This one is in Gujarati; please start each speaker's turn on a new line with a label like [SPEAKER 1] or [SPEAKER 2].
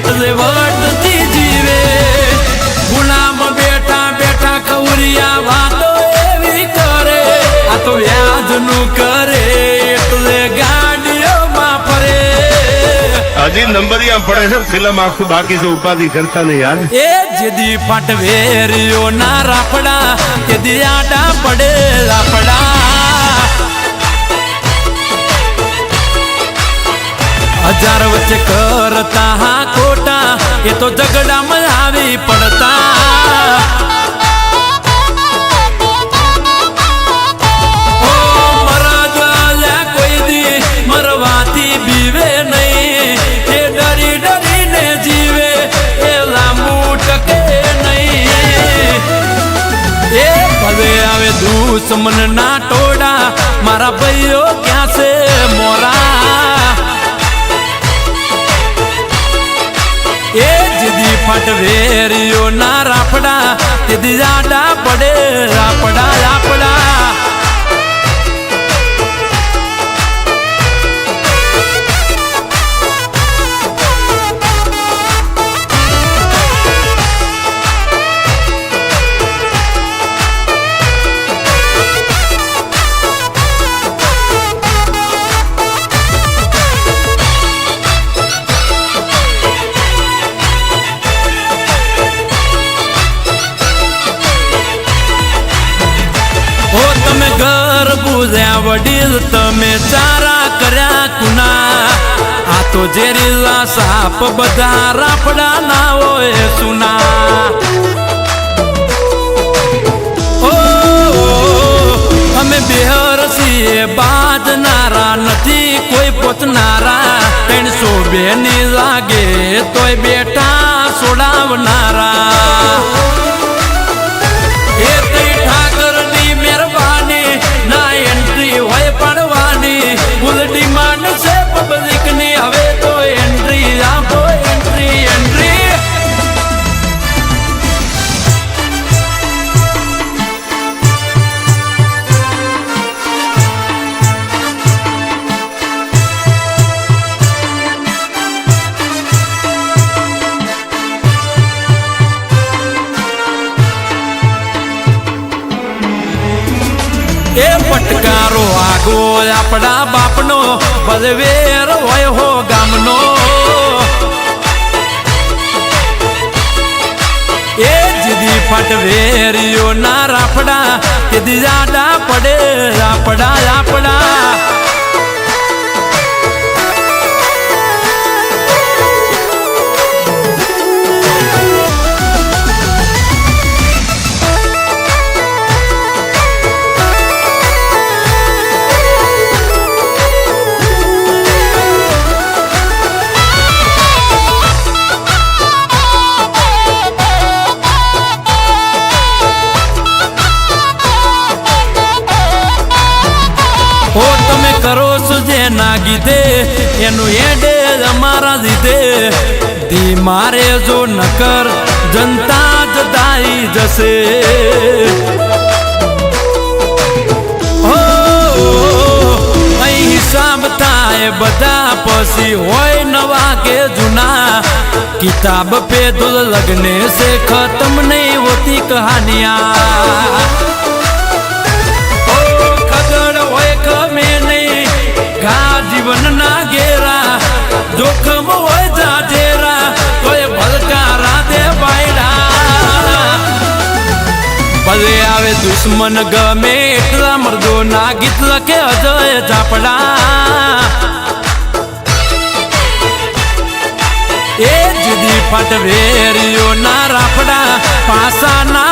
[SPEAKER 1] એટલે વટતી જીવે ગુલામ બેઠા બેઠા કવરિયા વાતો એવી કરે આ તો વ્યાજનું કરે એટલે ગાડીઓમાં ફરે
[SPEAKER 2] હજી નંબરિયા પડે છે ફિલ્મ આખું બાકી છે ઉપાધિ કરતા નહીં યાર
[SPEAKER 1] એ જેદી પાટવેરીઓ ના રાફડા તેદી આડા પડે રાફડા હજાર વચ્ચે કરતા હા ખોટા એ તો ઝઘડામાં આવી પડતા ઓ મરદલા કોઈ દી મરવાથી બીવે નહીં એ ડરી ડરીને જીવે એ લાંબુ ટકે નહીં એ ભલે આવે દુશ્મન ના ટોળા મારા ભાઈઓ ક્યાં છે મોરા એ જીદી ફાટવેરીઓ ના રાફડા તેદી આડા પડે રાફડા રાફડા તમે ઘર પૂજ્યા વડીલ તમે ચારા કર્યા કુના આ તો ઝેરીલા સાપ બધા રાફડા ના હોય સુના ઓ અમે બેહર છીએ બાજનારા નથી કોઈ પોતનારા 300 બેની લાગે તોય બેઠા સોડાવનારા એ ઠાકરની મહેરબાની ના એન્ટ્રી હોય પડવાની ફૂલ ડિમાન્ડ છે પબ્લિક ની હવે તો એન્ટ્રી આપો એન્ટ્રી એન્ટ્રી એ પટકારો આગો આપણા બાપનો બલવેર હોય હો ગામનો એ જીદી ફાટવેરીઓ ના રાફડા તેદી આડા પડે રાફડા રાફડા ઓ તમે કરો છો જે ના ગીધે એનું એડે અમારા લીધે ધી મારે જો નકર જનતા જદાઈ જશે ઓ અહીં હિસાબ થાય બધા પછી હોય નવા કે જૂના કિતાબ पे दुल लगने से खत्म नहीं होती कहानियां जीवन ना घेरा जोखम હોય જાજેરા તોય ભલકારા દે બાયડા ભલે આવે દુશ્મન ગમે એટલા મર્દો ના ગીત લખે અજય ઝાપડા એ જીદી ફાટવેરીઓ ના રાફડા પાસા ના